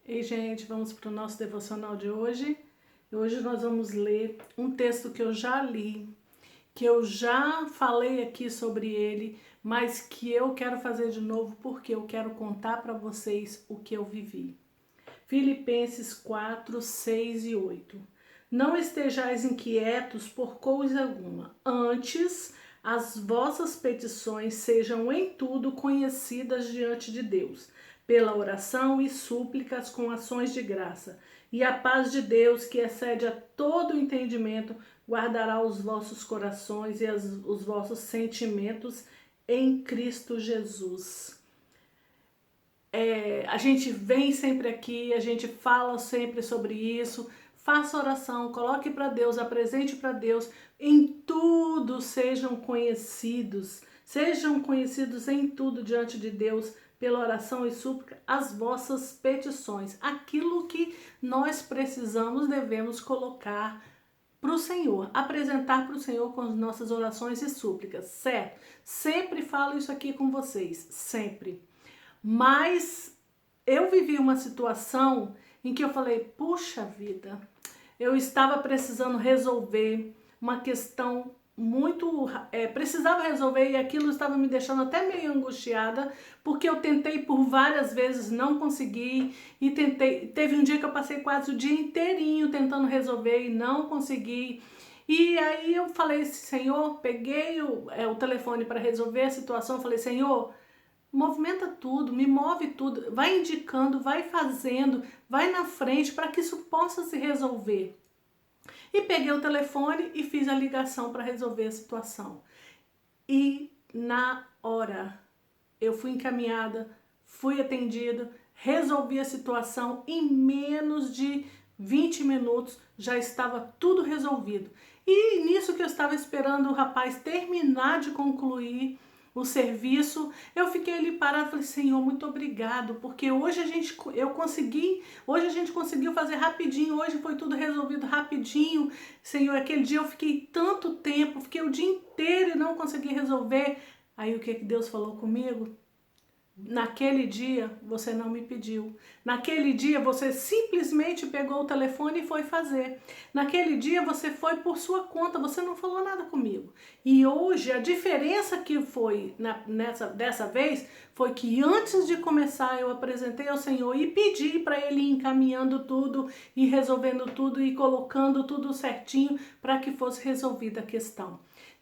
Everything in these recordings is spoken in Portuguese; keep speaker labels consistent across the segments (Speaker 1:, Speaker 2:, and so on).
Speaker 1: Ei, gente, vamos para o nosso devocional de hoje. Hoje nós vamos ler um texto que eu já li, que eu já falei aqui sobre ele, mas que eu quero fazer de novo porque eu quero contar para vocês o que eu vivi. Filipenses 4, 6 e 8. Não estejais inquietos por coisa alguma, antes as vossas petições sejam em tudo conhecidas diante de Deus, pela oração e súplicas com ações de graça. E a paz de Deus, que excede a todo entendimento, guardará os vossos corações e os vossos sentimentos em Cristo Jesus. A gente vem sempre aqui, a gente fala sempre sobre isso. Faça oração, coloque para Deus, apresente para Deus. Em tudo sejam conhecidos em tudo diante de Deus, pela oração e súplica, as vossas petições. Aquilo que nós precisamos, devemos colocar para o Senhor, apresentar para o Senhor com as nossas orações e súplicas, certo? Sempre falo isso aqui com vocês, sempre. Mas eu vivi uma situação em que eu falei, puxa vida, eu estava precisando resolver uma questão precisava resolver, e aquilo estava me deixando até meio angustiada, porque eu tentei por várias vezes, não consegui, e teve um dia que eu passei quase o dia inteirinho tentando resolver e não consegui. E aí eu falei, Senhor, peguei o telefone para resolver a situação, falei, Senhor, movimenta tudo, me move tudo, vai indicando, vai fazendo, vai na frente para que isso possa se resolver. E peguei o telefone e fiz a ligação para resolver a situação. E na hora eu fui encaminhada, fui atendida, resolvi a situação em menos de 20 minutos, já estava tudo resolvido. E nisso que eu estava esperando o rapaz terminar de concluir o serviço, eu fiquei ali parada, falei, Senhor, muito obrigado, porque hoje a gente conseguiu fazer rapidinho, hoje foi tudo resolvido rapidinho, Senhor, aquele dia eu fiquei tanto tempo, fiquei o dia inteiro e não consegui resolver. Aí o que Deus falou comigo? Naquele dia você não me pediu. Naquele dia você simplesmente pegou o telefone e foi fazer. Naquele dia você foi por sua conta, você não falou nada comigo. E hoje a diferença que foi dessa vez foi que antes de começar eu apresentei ao Senhor e pedi para Ele ir encaminhando tudo e resolvendo tudo e colocando tudo certinho para que fosse resolvida a questão.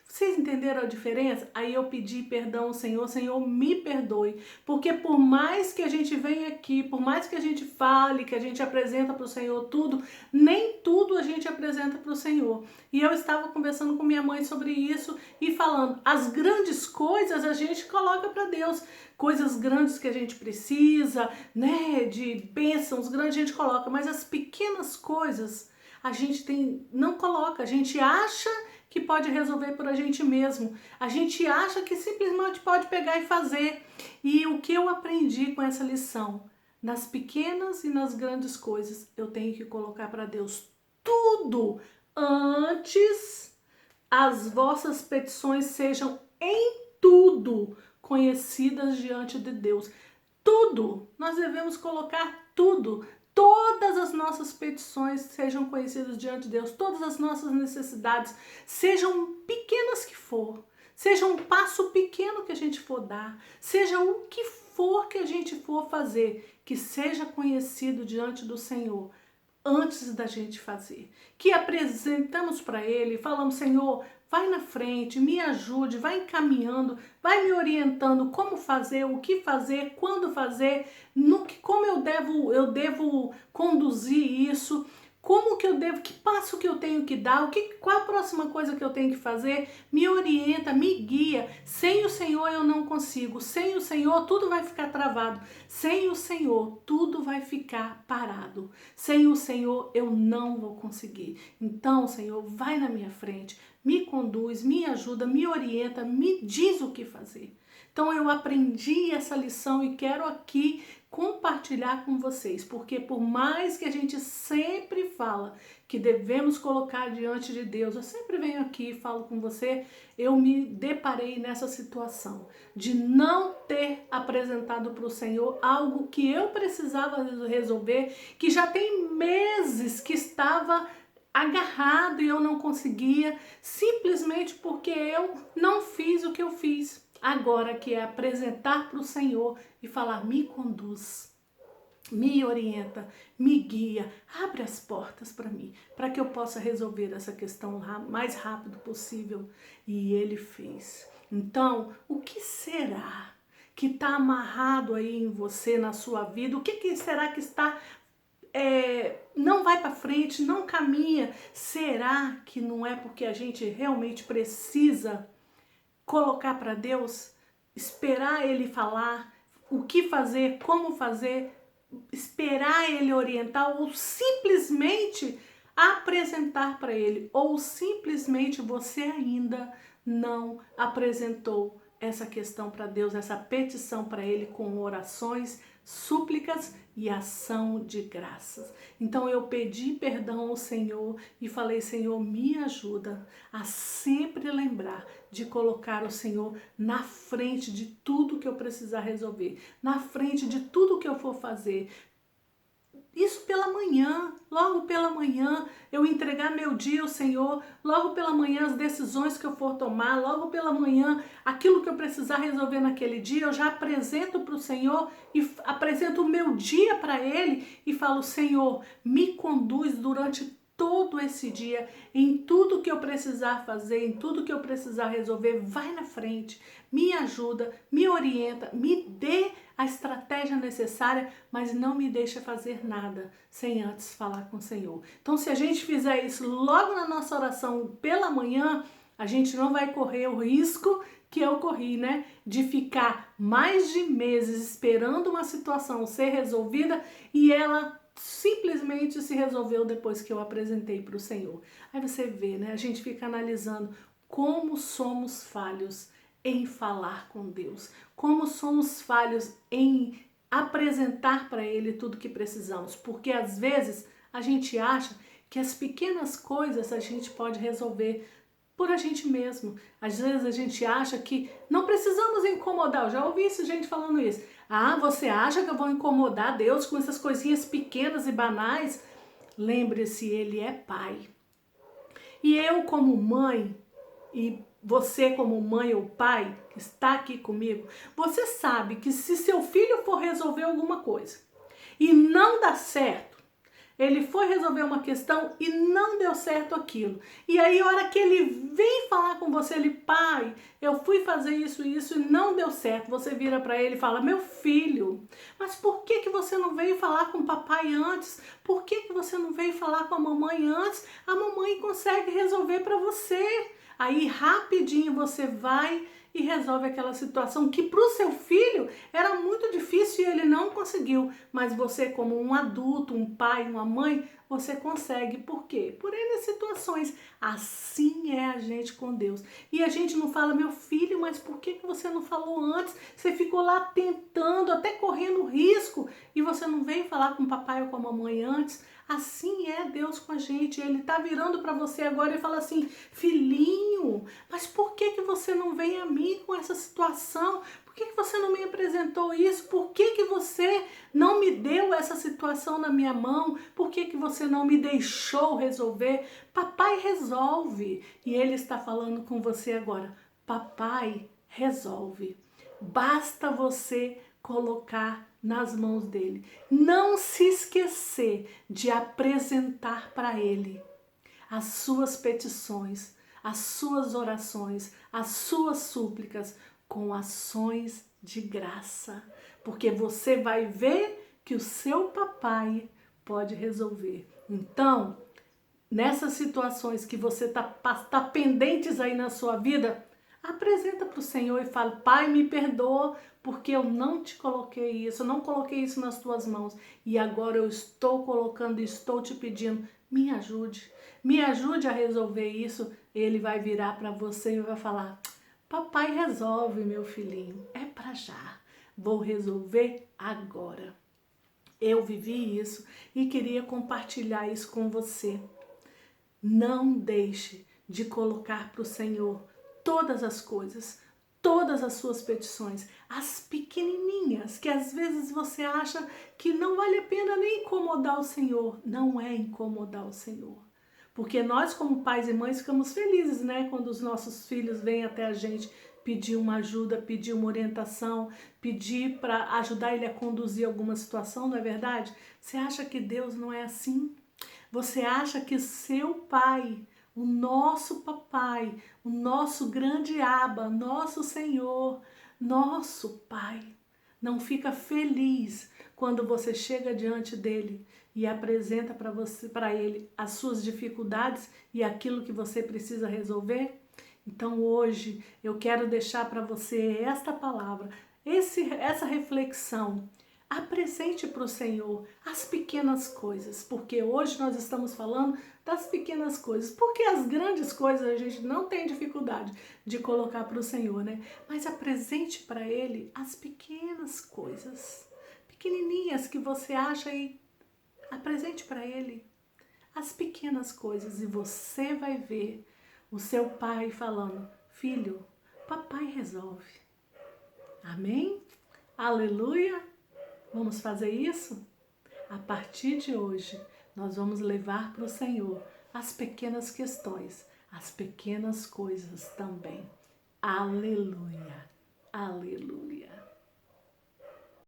Speaker 1: Vocês entenderam a diferença? Aí eu pedi perdão ao Senhor, Senhor, me perdoe, porque por mais que a gente venha aqui, por mais que a gente fale, que a gente apresenta para o Senhor tudo, nem tudo a gente apresenta para o Senhor. E eu estava conversando com minha mãe sobre isso e falando, as grandes coisas a gente coloca para Deus, coisas grandes que a gente precisa, né, de bênçãos grandes a gente coloca, mas as pequenas coisas a gente não coloca, a gente acha que pode resolver por a gente mesmo. A gente acha que simplesmente pode pegar e fazer. E o que eu aprendi com essa lição? Nas pequenas e nas grandes coisas, eu tenho que colocar para Deus tudo antes as vossas petições sejam em tudo conhecidas diante de Deus. Tudo, nós devemos colocar tudo. Todas as nossas petições sejam conhecidas diante de Deus, todas as nossas necessidades, sejam pequenas que for, seja um passo pequeno que a gente for dar, seja o que for que a gente for fazer, que seja conhecido diante do Senhor antes da gente fazer, que apresentamos para Ele, falamos, Senhor, vai na frente, me ajude, vai encaminhando, vai me orientando como fazer, o que fazer, quando fazer, como eu devo conduzir isso, como que eu devo, que passo que eu tenho que dar, qual a próxima coisa que eu tenho que fazer, me orienta, me guia. Sem o Senhor eu não consigo, sem o Senhor tudo vai ficar travado, sem o Senhor tudo vai ficar parado, sem o Senhor eu não vou conseguir. Então, Senhor, vai na minha frente, me conduz, me ajuda, me orienta, me diz o que fazer. Então eu aprendi essa lição e quero aqui compartilhar com vocês, porque por mais que a gente sempre fala que devemos colocar diante de Deus, eu sempre venho aqui e falo com você, eu me deparei nessa situação de não ter apresentado para o Senhor algo que eu precisava resolver, que já tem meses que estava agarrado e eu não conseguia, simplesmente porque eu não fiz o que eu fiz. Agora que é apresentar para o Senhor e falar, me conduz, me orienta, me guia, abre as portas para mim, para que eu possa resolver essa questão mais rápido possível. E ele fez. Então, o que será que está amarrado aí em você, na sua vida? O que será que está não vai para frente, não caminha? Será que não é porque a gente realmente precisa colocar para Deus, esperar Ele falar o que fazer, como fazer, esperar Ele orientar, ou simplesmente apresentar para Ele, ou simplesmente você ainda não apresentou essa questão para Deus, essa petição para Ele com orações, súplicas e ação de graças. Então eu pedi perdão ao Senhor e falei, Senhor, me ajuda a sempre lembrar de colocar o Senhor na frente de tudo que eu precisar resolver, na frente de tudo que eu for fazer. Isso pela manhã, logo pela manhã, eu entregar meu dia ao Senhor, logo pela manhã as decisões que eu for tomar, logo pela manhã aquilo que eu precisar resolver naquele dia, eu já apresento para o Senhor e apresento o meu dia para Ele e falo, Senhor, me conduz durante todo esse dia, em tudo que eu precisar fazer, em tudo que eu precisar resolver, vai na frente, me ajuda, me orienta, me dê a estratégia necessária, mas não me deixa fazer nada sem antes falar com o Senhor. Então, se a gente fizer isso logo na nossa oração pela manhã, a gente não vai correr o risco que eu corri, né? De ficar mais de meses esperando uma situação ser resolvida e ela simplesmente se resolveu depois que eu apresentei para o Senhor. Aí você vê, né? A gente fica analisando como somos falhos em falar com Deus, como somos falhos em apresentar para Ele tudo que precisamos, porque às vezes a gente acha que as pequenas coisas a gente pode resolver por a gente mesmo. Às vezes a gente acha que não precisamos incomodar. Eu já ouvi isso, gente falando isso. Ah, você acha que eu vou incomodar Deus com essas coisinhas pequenas e banais? Lembre-se, Ele é Pai. E eu como mãe, e você como mãe ou pai que está aqui comigo, você sabe que se seu filho for resolver alguma coisa e não dá certo, ele foi resolver uma questão e não deu certo aquilo. E aí, a hora que ele vem falar com você, ele, pai, eu fui fazer isso e isso e não deu certo. Você vira para ele e fala, meu filho, mas por que você não veio falar com o papai antes? Por que você não veio falar com a mamãe antes? A mamãe consegue resolver para você. Aí, rapidinho, você vai e resolve aquela situação que para o seu filho era muito difícil e ele não conseguiu. Mas você, como um adulto, um pai, uma mãe, você consegue. Por quê? Por N situações. Assim é a gente com Deus. E a gente não fala, meu filho, mas por que você não falou antes? Você ficou lá tentando, até correndo risco, e você não veio falar com o papai ou com a mamãe antes? Assim é Deus com a gente. Ele tá virando para você agora e fala assim, filhinho, mas por que você não vem a mim com essa situação? Por que você não me apresentou isso? Por que você não me deu essa situação na minha mão? Por que você não me deixou resolver? Papai resolve. E ele está falando com você agora. Papai resolve. Basta você colocar nas mãos dele. Não se esquecer de apresentar para ele as suas petições, as suas orações, as suas súplicas com ações de graça, porque você vai ver que o seu papai pode resolver. Então, nessas situações que você tá pendentes aí na sua vida, apresenta para o Senhor e fala, pai, me perdoa porque eu não te coloquei isso, eu não coloquei isso nas tuas mãos e agora eu estou colocando e estou te pedindo, me ajude a resolver isso. Ele vai virar para você e vai falar, papai resolve, meu filhinho, é para já, vou resolver agora. Eu vivi isso e queria compartilhar isso com você. Não deixe de colocar para o Senhor todas as coisas, todas as suas petições, as pequenininhas, que às vezes você acha que não vale a pena nem incomodar o Senhor. Não é incomodar o Senhor. Porque nós, como pais e mães, ficamos felizes, né? Quando os nossos filhos vêm até a gente pedir uma ajuda, pedir uma orientação, pedir para ajudar ele a conduzir alguma situação, não é verdade? Você acha que Deus não é assim? Você acha que seu pai, o nosso papai, o nosso grande Abba, nosso Senhor, nosso pai, não fica feliz quando você chega diante dele e apresenta para ele as suas dificuldades e aquilo que você precisa resolver? Então hoje eu quero deixar para você esta palavra, essa reflexão. Apresente para o Senhor as pequenas coisas, porque hoje nós estamos falando das pequenas coisas, porque as grandes coisas a gente não tem dificuldade de colocar para o Senhor, né? Mas apresente para Ele as pequenas coisas, pequenininhas que você acha e apresente para Ele as pequenas coisas e você vai ver o seu pai falando: filho, papai resolve. Amém? Aleluia! Vamos fazer isso? A partir de hoje, nós vamos levar para o Senhor as pequenas questões, as pequenas coisas também. Aleluia! Aleluia!